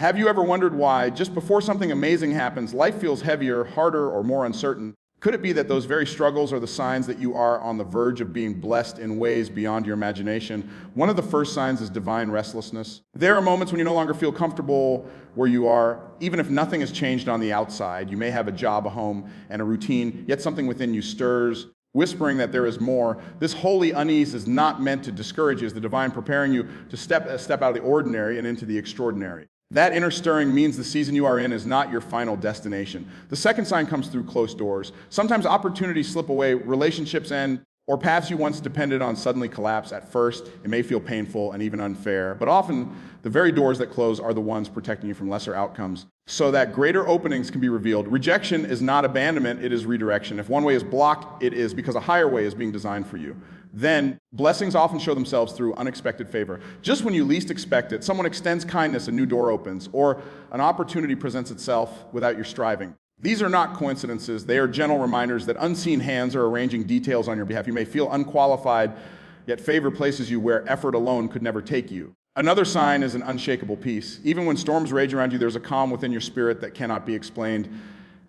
Have you ever wondered why, just before something amazing happens, life feels heavier, harder, or more uncertain? Could it be that those very struggles are the signs that you are on the verge of being blessed in ways beyond your imagination? One of the first signs is divine restlessness. There are moments when you no longer feel comfortable where you are, even if nothing has changed on the outside. You may have a job, a home, and a routine, yet something within you stirs, whispering that there is more. This holy unease is not meant to discourage you, as the divine preparing you to step out of the ordinary and into the extraordinary. That inner stirring means the season you are in is not your final destination. The second sign comes through closed doors. Sometimes opportunities slip away, relationships end, or paths you once depended on suddenly collapse. At first, it may feel painful and even unfair, but often the very doors that close are the ones protecting you from lesser outcomes, so that greater openings can be revealed. Rejection is not abandonment, it is redirection. If one way is blocked, it is because a higher way is being designed for you. Then, blessings often show themselves through unexpected favor. Just when you least expect it, someone extends kindness, a new door opens, or an opportunity presents itself without your striving. These are not coincidences. They are gentle reminders that unseen hands are arranging details on your behalf. You may feel unqualified, yet favor places you where effort alone could never take you. Another sign is an unshakable peace. Even when storms rage around you, there's a calm within your spirit that cannot be explained.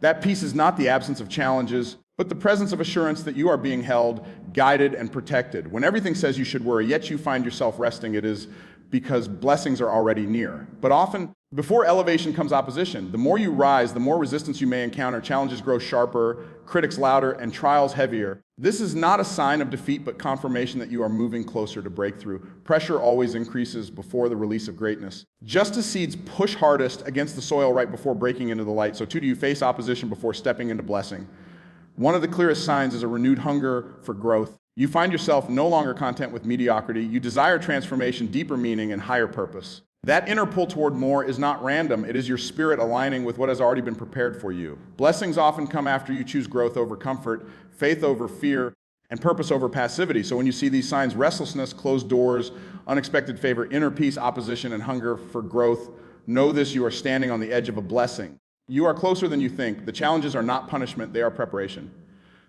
That peace is not the absence of challenges, but the presence of assurance that you are being held, guided, and protected. When everything says you should worry, yet you find yourself resting, it is because blessings are already near. But often, before elevation comes opposition. The more you rise, the more resistance you may encounter. Challenges grow sharper, critics louder, and trials heavier. This is not a sign of defeat, but confirmation that you are moving closer to breakthrough. Pressure always increases before the release of greatness. Just as seeds push hardest against the soil right before breaking into the light, so too do you face opposition before stepping into blessing. One of the clearest signs is a renewed hunger for growth. You find yourself no longer content with mediocrity. You desire transformation, deeper meaning, and higher purpose. That inner pull toward more is not random. It is your spirit aligning with what has already been prepared for you. Blessings often come after you choose growth over comfort, faith over fear, and purpose over passivity. So when you see these signs, restlessness, closed doors, unexpected favor, inner peace, opposition, and hunger for growth, know this: you are standing on the edge of a blessing. You are closer than you think. The challenges are not punishment, they are preparation.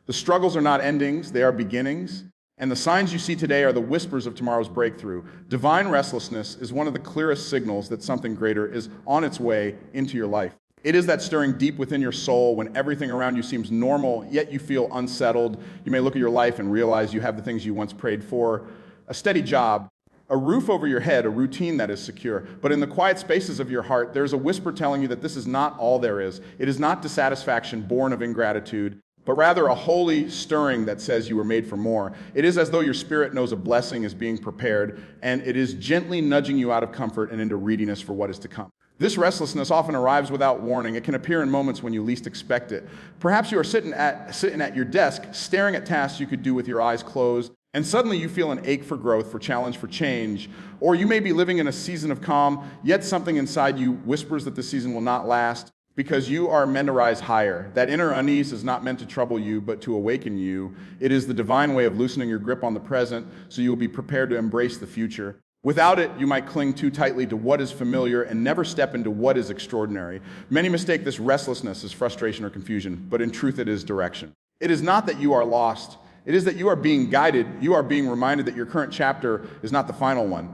The struggles are not endings, they are beginnings. And the signs you see today are the whispers of tomorrow's breakthrough. Divine restlessness is one of the clearest signals that something greater is on its way into your life. It is that stirring deep within your soul when everything around you seems normal, yet you feel unsettled. You may look at your life and realize you have the things you once prayed for: a steady job, a roof over your head, a routine that is secure. But in the quiet spaces of your heart, there's a whisper telling you that this is not all there is. It is not dissatisfaction born of ingratitude, but rather a holy stirring that says you were made for more. It is as though your spirit knows a blessing is being prepared, and it is gently nudging you out of comfort and into readiness for what is to come. This restlessness often arrives without warning. It can appear in moments when you least expect it. Perhaps you are sitting at your desk, staring at tasks you could do with your eyes closed, and suddenly you feel an ache for growth, for challenge, for change. Or you may be living in a season of calm, yet something inside you whispers that the season will not last, because you are meant to rise higher. That inner unease is not meant to trouble you, but to awaken you. It is the divine way of loosening your grip on the present, so you will be prepared to embrace the future. Without it, you might cling too tightly to what is familiar and never step into what is extraordinary. Many mistake this restlessness as frustration or confusion, but in truth it is direction. It is not that you are lost. It is that you are being guided. You are being reminded that your current chapter is not the final one.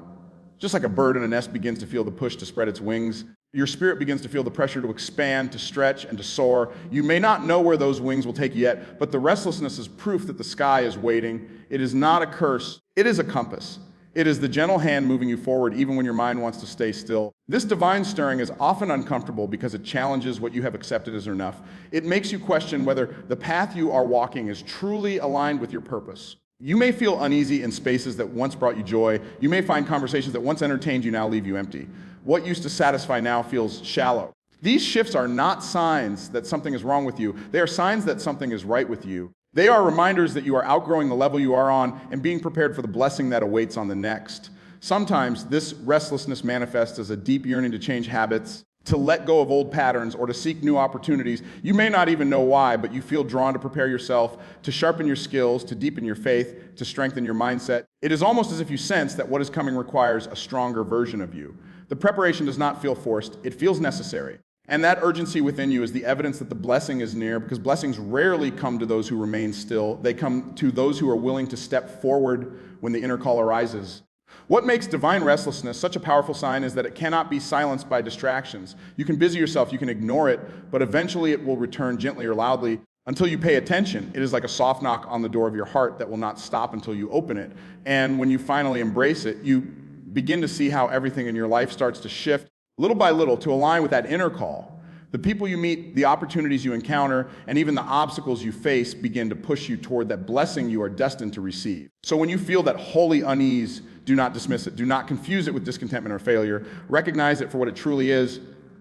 Just like a bird in a nest begins to feel the push to spread its wings, your spirit begins to feel the pressure to expand, to stretch, and to soar. You may not know where those wings will take you yet, but the restlessness is proof that the sky is waiting. It is not a curse. It is a compass. It is the gentle hand moving you forward even when your mind wants to stay still. This divine stirring is often uncomfortable because it challenges what you have accepted as enough. It makes you question whether the path you are walking is truly aligned with your purpose. You may feel uneasy in spaces that once brought you joy. You may find conversations that once entertained you now leave you empty. What used to satisfy now feels shallow. These shifts are not signs that something is wrong with you. They are signs that something is right with you. They are reminders that you are outgrowing the level you are on and being prepared for the blessing that awaits on the next. Sometimes this restlessness manifests as a deep yearning to change habits, to let go of old patterns, or to seek new opportunities. You may not even know why, but you feel drawn to prepare yourself, to sharpen your skills, to deepen your faith, to strengthen your mindset. It is almost as if you sense that what is coming requires a stronger version of you. The preparation does not feel forced, it feels necessary. And that urgency within you is the evidence that the blessing is near, because blessings rarely come to those who remain still. They come to those who are willing to step forward when the inner call arises. What makes divine restlessness such a powerful sign is that it cannot be silenced by distractions. You can busy yourself, you can ignore it, but eventually it will return gently or loudly until you pay attention. It is like a soft knock on the door of your heart that will not stop until you open it. And when you finally embrace it, you begin to see how everything in your life starts to shift little by little to align with that inner call. The people you meet, the opportunities you encounter, and even the obstacles you face begin to push you toward that blessing you are destined to receive. So when you feel that holy unease, do not dismiss it. Do not confuse it with discontentment or failure. Recognize it for what it truly is,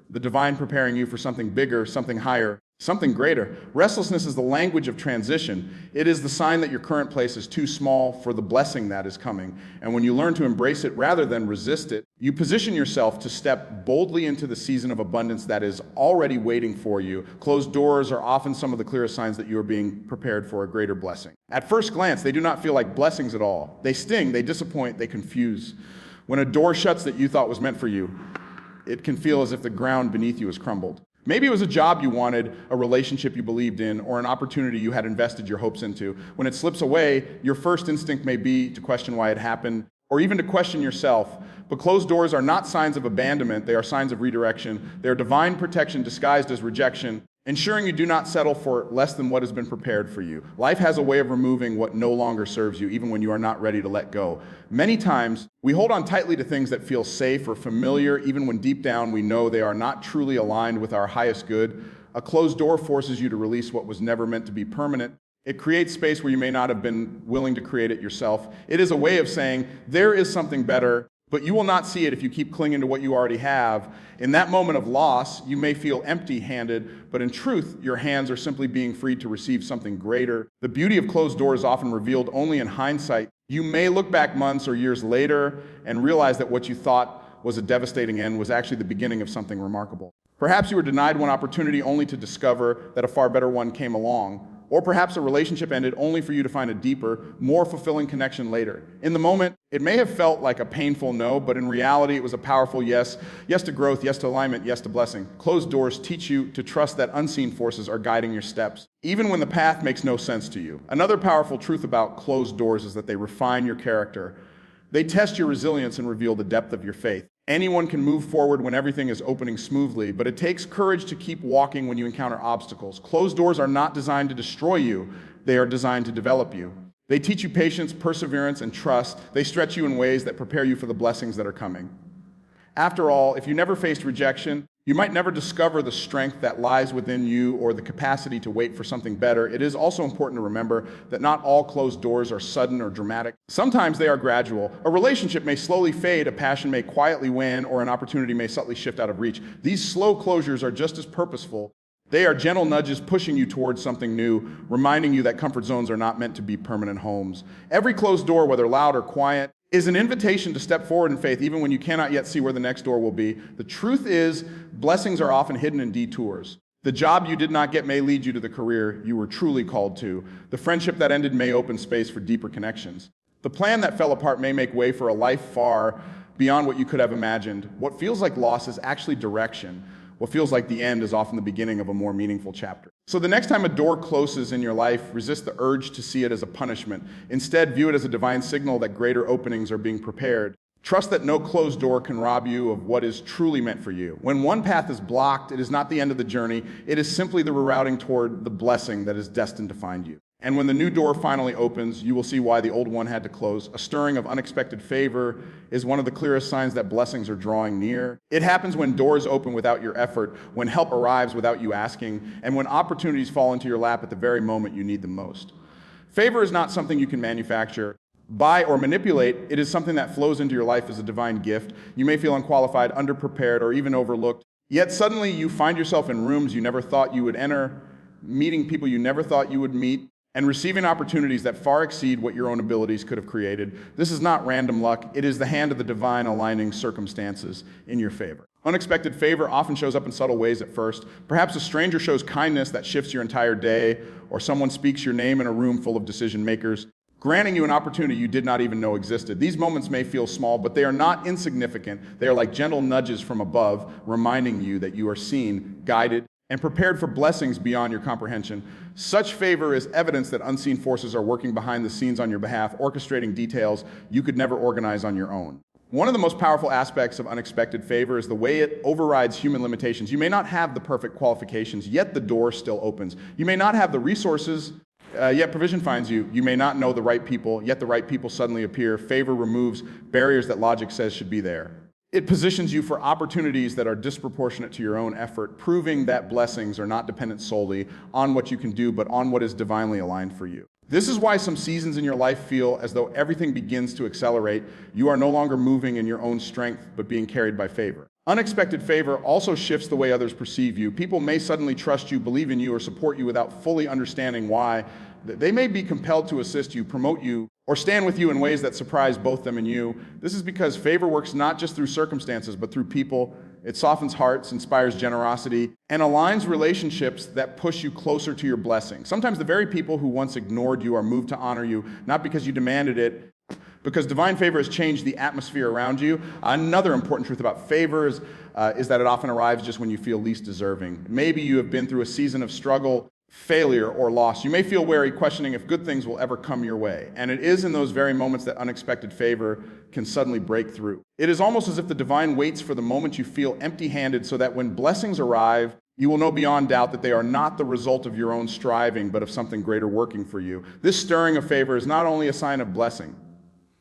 the divine preparing you for something bigger, something higher, something greater. Restlessness is the language of transition. It is the sign that your current place is too small for the blessing that is coming. And when you learn to embrace it rather than resist it, you position yourself to step boldly into the season of abundance that is already waiting for you. Closed doors are often some of the clearest signs that you are being prepared for a greater blessing. At first glance, they do not feel like blessings at all. They sting, they disappoint, they confuse. When a door shuts that you thought was meant for you, it can feel as if the ground beneath you has crumbled. Maybe it was a job you wanted, a relationship you believed in, or an opportunity you had invested your hopes into. When it slips away, your first instinct may be to question why it happened, or even to question yourself. But closed doors are not signs of abandonment, they are signs of redirection. They are divine protection disguised as rejection, ensuring you do not settle for less than what has been prepared for you. Life has a way of removing what no longer serves you, even when you are not ready to let go. Many times, we hold on tightly to things that feel safe or familiar, even when deep down we know they are not truly aligned with our highest good. A closed door forces you to release what was never meant to be permanent. It creates space where you may not have been willing to create it yourself. It is a way of saying, there is something better, but you will not see it if you keep clinging to what you already have. In that moment of loss, you may feel empty-handed, but in truth, your hands are simply being freed to receive something greater. The beauty of closed doors is often revealed only in hindsight. You may look back months or years later and realize that what you thought was a devastating end was actually the beginning of something remarkable. Perhaps you were denied one opportunity only to discover that a far better one came along. Or perhaps a relationship ended only for you to find a deeper, more fulfilling connection later. In the moment, it may have felt like a painful no, but in reality, it was a powerful yes. Yes to growth, yes to alignment, yes to blessing. Closed doors teach you to trust that unseen forces are guiding your steps, even when the path makes no sense to you. Another powerful truth about closed doors is that they refine your character. They test your resilience and reveal the depth of your faith. Anyone can move forward when everything is opening smoothly, but it takes courage to keep walking when you encounter obstacles. Closed doors are not designed to destroy you, they are designed to develop you. They teach you patience, perseverance, and trust. They stretch you in ways that prepare you for the blessings that are coming. After all, if you never faced rejection, you might never discover the strength that lies within you or the capacity to wait for something better. It is also important to remember that not all closed doors are sudden or dramatic. Sometimes they are gradual. A relationship may slowly fade, a passion may quietly wane, or an opportunity may subtly shift out of reach. These slow closures are just as purposeful. They are gentle nudges pushing you towards something new, reminding you that comfort zones are not meant to be permanent homes. Every closed door, whether loud or quiet, is an invitation to step forward in faith even when you cannot yet see where the next door will be. The truth is, blessings are often hidden in detours. The job you did not get may lead you to the career you were truly called to. The friendship that ended may open space for deeper connections. The plan that fell apart may make way for a life far beyond what you could have imagined. What feels like loss is actually direction. What feels like the end is often the beginning of a more meaningful chapter. So the next time a door closes in your life, resist the urge to see it as a punishment. Instead, view it as a divine signal that greater openings are being prepared. Trust that no closed door can rob you of what is truly meant for you. When one path is blocked, it is not the end of the journey. It is simply the rerouting toward the blessing that is destined to find you. And when the new door finally opens, you will see why the old one had to close. A stirring of unexpected favor is one of the clearest signs that blessings are drawing near. It happens when doors open without your effort, when help arrives without you asking, and when opportunities fall into your lap at the very moment you need them most. Favor is not something you can manufacture, buy, or manipulate. It is something that flows into your life as a divine gift. You may feel unqualified, underprepared, or even overlooked, yet suddenly you find yourself in rooms you never thought you would enter, meeting people you never thought you would meet, and receiving opportunities that far exceed what your own abilities could have created. This is not random luck. It is the hand of the divine aligning circumstances in your favor. Unexpected favor often shows up in subtle ways at first. Perhaps a stranger shows kindness that shifts your entire day, or someone speaks your name in a room full of decision makers, granting you an opportunity you did not even know existed. These moments may feel small, but they are not insignificant. They are like gentle nudges from above, reminding you that you are seen, guided, and prepared for blessings beyond your comprehension. Such favor is evidence that unseen forces are working behind the scenes on your behalf, orchestrating details you could never organize on your own. One of the most powerful aspects of unexpected favor is the way it overrides human limitations. You may not have the perfect qualifications, yet the door still opens. You may not have the resources, yet provision finds you. You may not know the right people, yet the right people suddenly appear. Favor removes barriers that logic says should be there. It positions you for opportunities that are disproportionate to your own effort, proving that blessings are not dependent solely on what you can do, but on what is divinely aligned for you. This is why some seasons in your life feel as though everything begins to accelerate. You are no longer moving in your own strength, but being carried by favor. Unexpected favor also shifts the way others perceive you. People may suddenly trust you, believe in you, or support you without fully understanding why. They may be compelled to assist you, promote you, or stand with you in ways that surprise both them and you. This is because favor works not just through circumstances, but through people. It softens hearts, inspires generosity, and aligns relationships that push you closer to your blessing. Sometimes the very people who once ignored you are moved to honor you, not because you demanded it, because divine favor has changed the atmosphere around you. Another important truth about favor is that it often arrives just when you feel least deserving. Maybe you have been through a season of struggle, failure, or loss. You may feel wary, questioning if good things will ever come your way. And it is in those very moments that unexpected favor can suddenly break through. It is almost as if the divine waits for the moment you feel empty-handed so that when blessings arrive, you will know beyond doubt that they are not the result of your own striving, but of something greater working for you. This stirring of favor is not only a sign of blessing,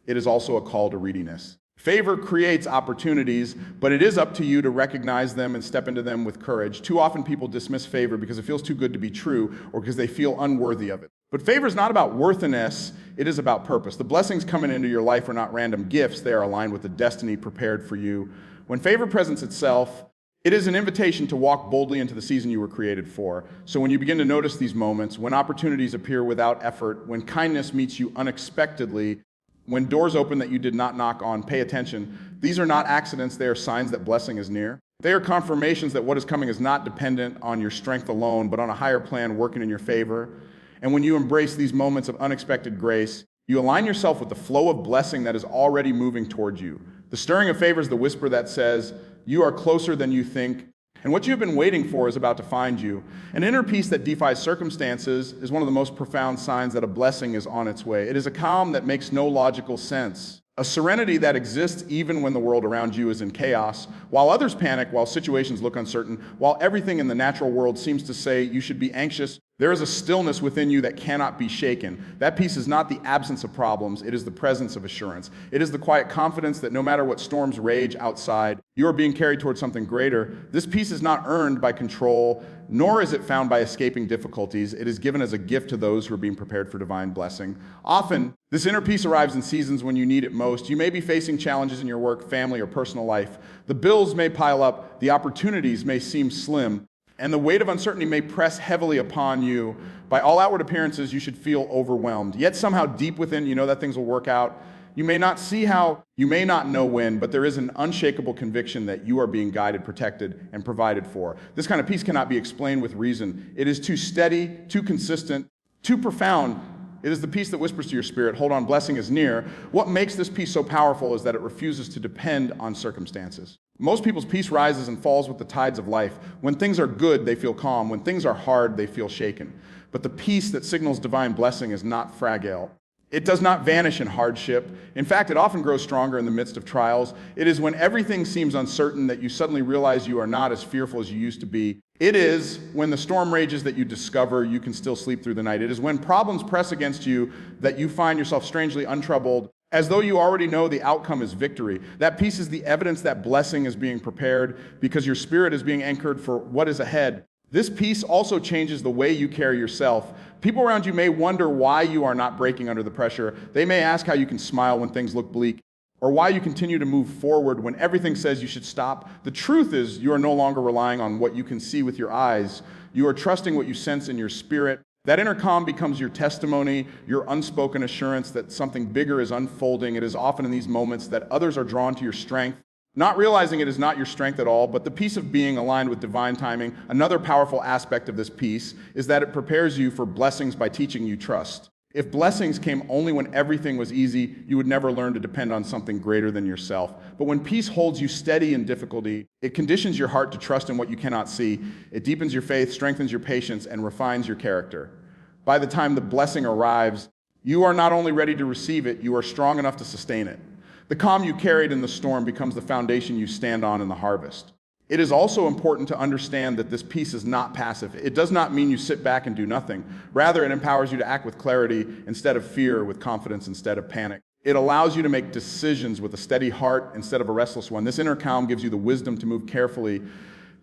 it is also a call to readiness. Favor creates opportunities, but it is up to you to recognize them and step into them with courage. Too often people dismiss favor because it feels too good to be true or because they feel unworthy of it. But favor is not about worthiness, it is about purpose. The blessings coming into your life are not random gifts, they are aligned with the destiny prepared for you. When favor presents itself, it is an invitation to walk boldly into the season you were created for. So when you begin to notice these moments, when opportunities appear without effort, when kindness meets you unexpectedly, when doors open that you did not knock on, pay attention. These are not accidents, they are signs that blessing is near. They are confirmations that what is coming is not dependent on your strength alone, but on a higher plan working in your favor. And when you embrace these moments of unexpected grace, you align yourself with the flow of blessing that is already moving towards you. The stirring of favor is the whisper that says, you are closer than you think, and what you have been waiting for is about to find you. An inner peace that defies circumstances is one of the most profound signs that a blessing is on its way. It is a calm that makes no logical sense. A serenity that exists even when the world around you is in chaos, while others panic, while situations look uncertain, while everything in the natural world seems to say you should be anxious. There is a stillness within you that cannot be shaken. That peace is not the absence of problems, it is the presence of assurance. It is the quiet confidence that no matter what storms rage outside, you are being carried towards something greater. This peace is not earned by control, nor is it found by escaping difficulties. It is given as a gift to those who are being prepared for divine blessing. Often, this inner peace arrives in seasons when you need it most. You may be facing challenges in your work, family, or personal life. The bills may pile up, the opportunities may seem slim, and the weight of uncertainty may press heavily upon you. By all outward appearances, you should feel overwhelmed. Yet somehow deep within, you know that things will work out. You may not see how, you may not know when, but there is an unshakable conviction that you are being guided, protected, and provided for. This kind of peace cannot be explained with reason. It is too steady, too consistent, too profound. It is the peace that whispers to your spirit, hold on, blessing is near. What makes this peace so powerful is that it refuses to depend on circumstances. Most people's peace rises and falls with the tides of life. When things are good, they feel calm. When things are hard, they feel shaken. But the peace that signals divine blessing is not fragile. It does not vanish in hardship. In fact, it often grows stronger in the midst of trials. It is when everything seems uncertain that you suddenly realize you are not as fearful as you used to be. It is when the storm rages that you discover you can still sleep through the night. It is when problems press against you that you find yourself strangely untroubled, as though you already know the outcome is victory. That peace is the evidence that blessing is being prepared because your spirit is being anchored for what is ahead. This peace also changes the way you carry yourself. People around you may wonder why you are not breaking under the pressure. They may ask how you can smile when things look bleak, or why you continue to move forward when everything says you should stop. The truth is you are no longer relying on what you can see with your eyes. You are trusting what you sense in your spirit. That inner calm becomes your testimony, your unspoken assurance that something bigger is unfolding. It is often in these moments that others are drawn to your strength, not realizing it is not your strength at all, but the peace of being aligned with divine timing. Another powerful aspect of this peace is that it prepares you for blessings by teaching you trust. If blessings came only when everything was easy, you would never learn to depend on something greater than yourself. But when peace holds you steady in difficulty, it conditions your heart to trust in what you cannot see. It deepens your faith, strengthens your patience, and refines your character. By the time the blessing arrives, you are not only ready to receive it, you are strong enough to sustain it. The calm you carried in the storm becomes the foundation you stand on in the harvest. It is also important to understand that this peace is not passive. It does not mean you sit back and do nothing. Rather, it empowers you to act with clarity instead of fear, with confidence instead of panic. It allows you to make decisions with a steady heart instead of a restless one. This inner calm gives you the wisdom to move carefully,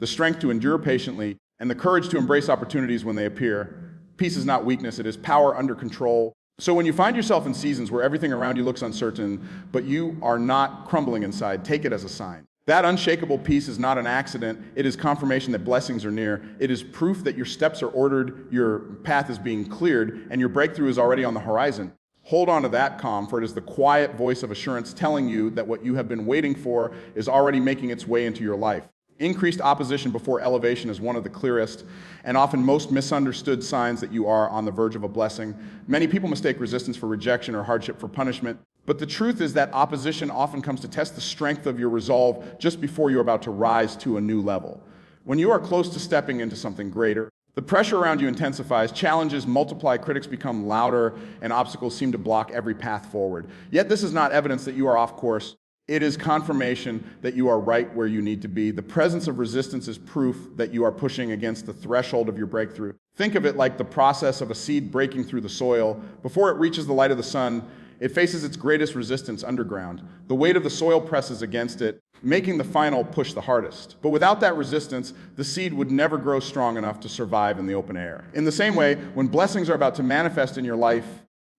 the strength to endure patiently, and the courage to embrace opportunities when they appear. Peace is not weakness, it is power under control. So when you find yourself in seasons where everything around you looks uncertain, but you are not crumbling inside, take it as a sign. That unshakable peace is not an accident. It is confirmation that blessings are near. It is proof that your steps are ordered, your path is being cleared, and your breakthrough is already on the horizon. Hold on to that calm, for it is the quiet voice of assurance telling you that what you have been waiting for is already making its way into your life. Increased opposition before elevation is one of the clearest and often most misunderstood signs that you are on the verge of a blessing. Many people mistake resistance for rejection or hardship for punishment. But the truth is that opposition often comes to test the strength of your resolve just before you're about to rise to a new level. When you are close to stepping into something greater, the pressure around you intensifies, challenges multiply, critics become louder, and obstacles seem to block every path forward. Yet this is not evidence that you are off course. It is confirmation that you are right where you need to be. The presence of resistance is proof that you are pushing against the threshold of your breakthrough. Think of it like the process of a seed breaking through the soil. Before it reaches the light of the sun, it faces its greatest resistance underground. The weight of the soil presses against it, making the final push the hardest. But without that resistance, the seed would never grow strong enough to survive in the open air. In the same way, when blessings are about to manifest in your life,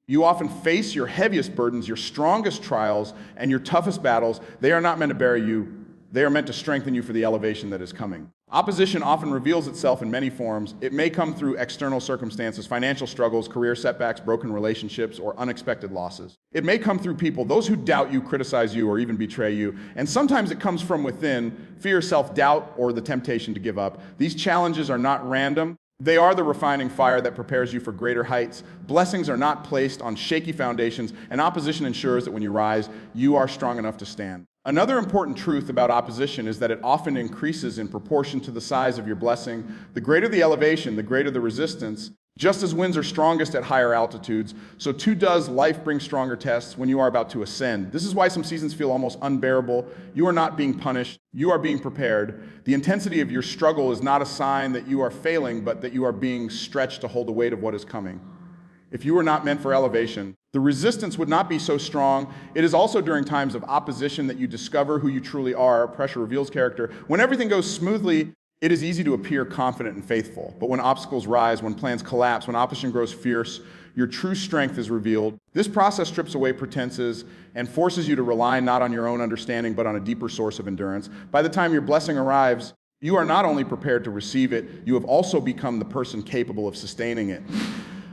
you often face your heaviest burdens, your strongest trials, and your toughest battles. They are not meant to bury you. They are meant to strengthen you for the elevation that is coming. Opposition often reveals itself in many forms. It may come through external circumstances, financial struggles, career setbacks, broken relationships, or unexpected losses. It may come through people, those who doubt you, criticize you, or even betray you. And sometimes it comes from within, fear, self-doubt, or the temptation to give up. These challenges are not random. They are the refining fire that prepares you for greater heights. Blessings are not placed on shaky foundations, and opposition ensures that when you rise, you are strong enough to stand. Another important truth about opposition is that it often increases in proportion to the size of your blessing. The greater the elevation, the greater the resistance. Just as winds are strongest at higher altitudes, so too does life bring stronger tests when you are about to ascend. This is why some seasons feel almost unbearable. You are not being punished, you are being prepared. The intensity of your struggle is not a sign that you are failing, but that you are being stretched to hold the weight of what is coming. If you were not meant for elevation, the resistance would not be so strong. It is also during times of opposition that you discover who you truly are. Pressure reveals character. When everything goes smoothly, it is easy to appear confident and faithful. But when obstacles rise, when plans collapse, when opposition grows fierce, your true strength is revealed. This process strips away pretenses and forces you to rely not on your own understanding, but on a deeper source of endurance. By the time your blessing arrives, you are not only prepared to receive it, you have also become the person capable of sustaining it.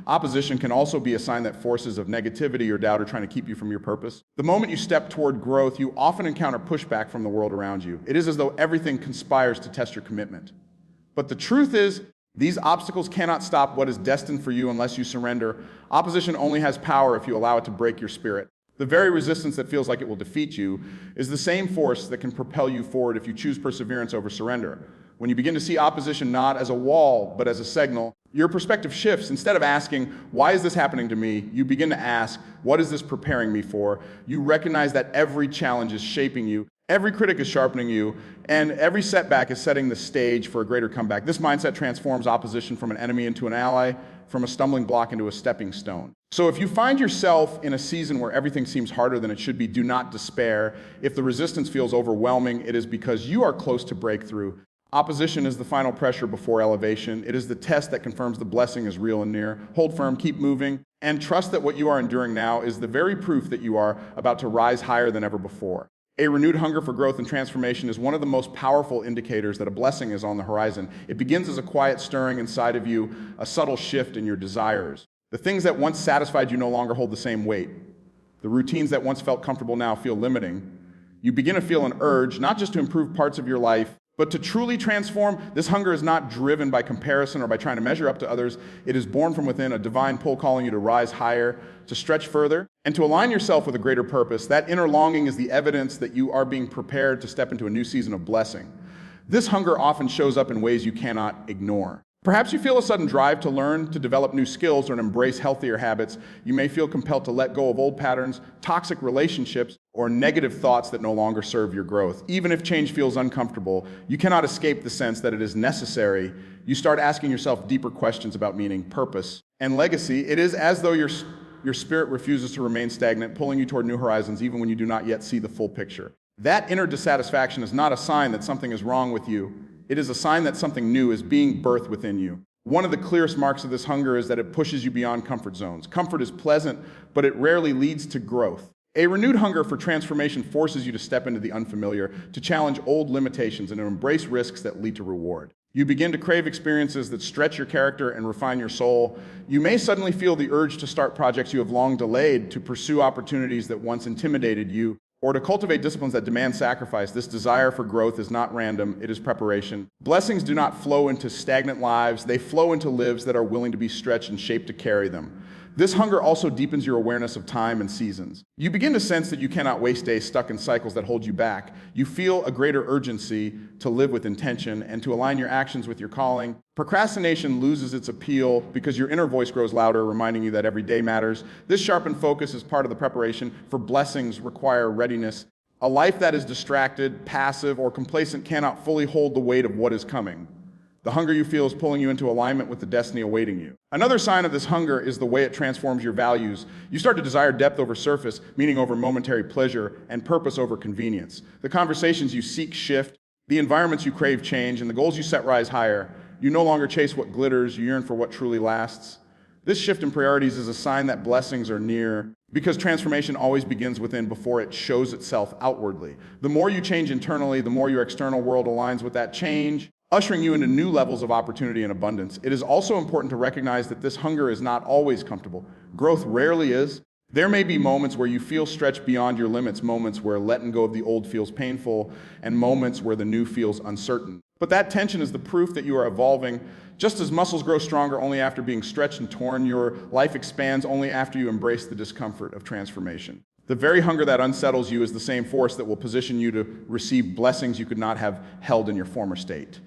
Opposition can also be a sign that forces of negativity or doubt are trying to keep you from your purpose. The moment you step toward growth, you often encounter pushback from the world around you. It is as though everything conspires to test your commitment. But the truth is, these obstacles cannot stop what is destined for you unless you surrender. Opposition only has power if you allow it to break your spirit. The very resistance that feels like it will defeat you is the same force that can propel you forward if you choose perseverance over surrender. When you begin to see opposition not as a wall, but as a signal, your perspective shifts. Instead of asking, why is this happening to me? You begin to ask, what is this preparing me for? You recognize that every challenge is shaping you, every critic is sharpening you, and every setback is setting the stage for a greater comeback. This mindset transforms opposition from an enemy into an ally, from a stumbling block into a stepping stone. So if you find yourself in a season where everything seems harder than it should be, do not despair. If the resistance feels overwhelming, it is because you are close to breakthrough. Opposition is the final pressure before elevation. It is the test that confirms the blessing is real and near. Hold firm, keep moving, and trust that what you are enduring now is the very proof that you are about to rise higher than ever before. A renewed hunger for growth and transformation is one of the most powerful indicators that a blessing is on the horizon. It begins as a quiet stirring inside of you, a subtle shift in your desires. The things that once satisfied you no longer hold the same weight. The routines that once felt comfortable now feel limiting. You begin to feel an urge, not just to improve parts of your life, But to truly transform, this hunger is not driven by comparison or by trying to measure up to others. It is born from within, a divine pull calling you to rise higher, to stretch further, and to align yourself with a greater purpose. That inner longing is the evidence that you are being prepared to step into a new season of blessing. This hunger often shows up in ways you cannot ignore. Perhaps you feel a sudden drive to learn, to develop new skills, or to embrace healthier habits. You may feel compelled to let go of old patterns, toxic relationships, or negative thoughts that no longer serve your growth. Even if change feels uncomfortable, you cannot escape the sense that it is necessary. You start asking yourself deeper questions about meaning, purpose, and legacy. It is as though your spirit refuses to remain stagnant, pulling you toward new horizons even when you do not yet see the full picture. That inner dissatisfaction is not a sign that something is wrong with you. It is a sign that something new is being birthed within you. One of the clearest marks of this hunger is that it pushes you beyond comfort zones. Comfort is pleasant, but it rarely leads to growth. A renewed hunger for transformation forces you to step into the unfamiliar, to challenge old limitations, and to embrace risks that lead to reward. You begin to crave experiences that stretch your character and refine your soul. You may suddenly feel the urge to start projects you have long delayed, to pursue opportunities that once intimidated you, or to cultivate disciplines that demand sacrifice. This desire for growth is not random, it is preparation. Blessings do not flow into stagnant lives, they flow into lives that are willing to be stretched and shaped to carry them. This hunger also deepens your awareness of time and seasons. You begin to sense that you cannot waste days stuck in cycles that hold you back. You feel a greater urgency to live with intention and to align your actions with your calling. Procrastination loses its appeal because your inner voice grows louder, reminding you that every day matters. This sharpened focus is part of the preparation, for blessings require readiness. A life that is distracted, passive, or complacent cannot fully hold the weight of what is coming. The hunger you feel is pulling you into alignment with the destiny awaiting you. Another sign of this hunger is the way it transforms your values. You start to desire depth over surface, meaning over momentary pleasure, and purpose over convenience. The conversations you seek shift, the environments you crave change, and the goals you set rise higher. You no longer chase what glitters, you yearn for what truly lasts. This shift in priorities is a sign that blessings are near, because transformation always begins within before it shows itself outwardly. The more you change internally, the more your external world aligns with that change, ushering you into new levels of opportunity and abundance. It is also important to recognize that this hunger is not always comfortable. Growth rarely is. There may be moments where you feel stretched beyond your limits, moments where letting go of the old feels painful, and moments where the new feels uncertain. But that tension is the proof that you are evolving. Just as muscles grow stronger only after being stretched and torn, your life expands only after you embrace the discomfort of transformation. The very hunger that unsettles you is the same force that will position you to receive blessings you could not have held in your former state.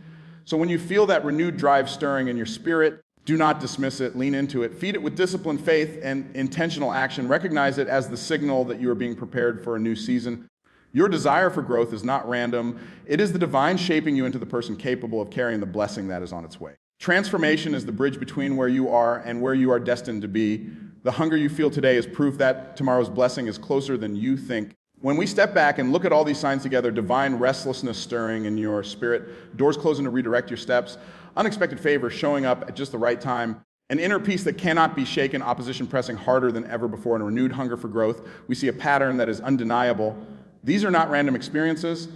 So when you feel that renewed drive stirring in your spirit, do not dismiss it, lean into it, feed it with discipline, faith, and intentional action. Recognize it as the signal that you are being prepared for a new season. Your desire for growth is not random. It is the divine shaping you into the person capable of carrying the blessing that is on its way. Transformation is the bridge between where you are and where you are destined to be. The hunger you feel today is proof that tomorrow's blessing is closer than you think. When we step back and look at all these signs together, divine restlessness stirring in your spirit, doors closing to redirect your steps, unexpected favor showing up at just the right time, an inner peace that cannot be shaken, opposition pressing harder than ever before, and a renewed hunger for growth, we see a pattern that is undeniable. These are not random experiences.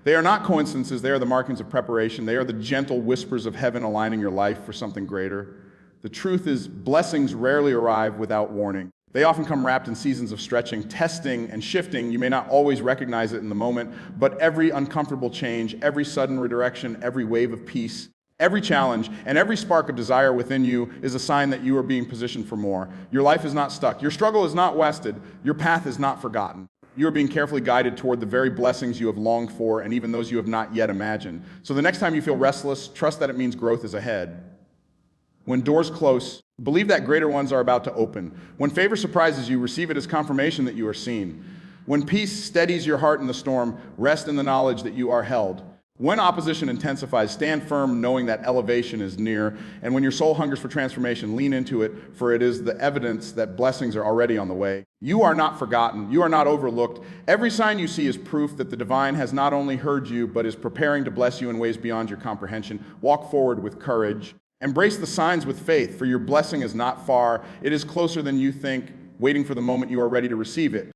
They are not coincidences. They are the markings of preparation. They are the gentle whispers of heaven aligning your life for something greater. The truth is, blessings rarely arrive without warning. They often come wrapped in seasons of stretching, testing, and shifting. You may not always recognize it in the moment, but every uncomfortable change, every sudden redirection, every wave of peace, every challenge, and every spark of desire within you is a sign that you are being positioned for more. Your life is not stuck. Your struggle is not wasted. Your path is not forgotten. You are being carefully guided toward the very blessings you have longed for and even those you have not yet imagined. So the next time you feel restless, trust that it means growth is ahead. When doors close, believe that greater ones are about to open. When favor surprises you, receive it as confirmation that you are seen. When peace steadies your heart in the storm, rest in the knowledge that you are held. When opposition intensifies, stand firm knowing that elevation is near. And when your soul hungers for transformation, lean into it, for it is the evidence that blessings are already on the way. You are not forgotten. You are not overlooked. Every sign you see is proof that the divine has not only heard you, but is preparing to bless you in ways beyond your comprehension. Walk forward with courage. Embrace the signs with faith, for your blessing is not far. It is closer than you think, waiting for the moment you are ready to receive it.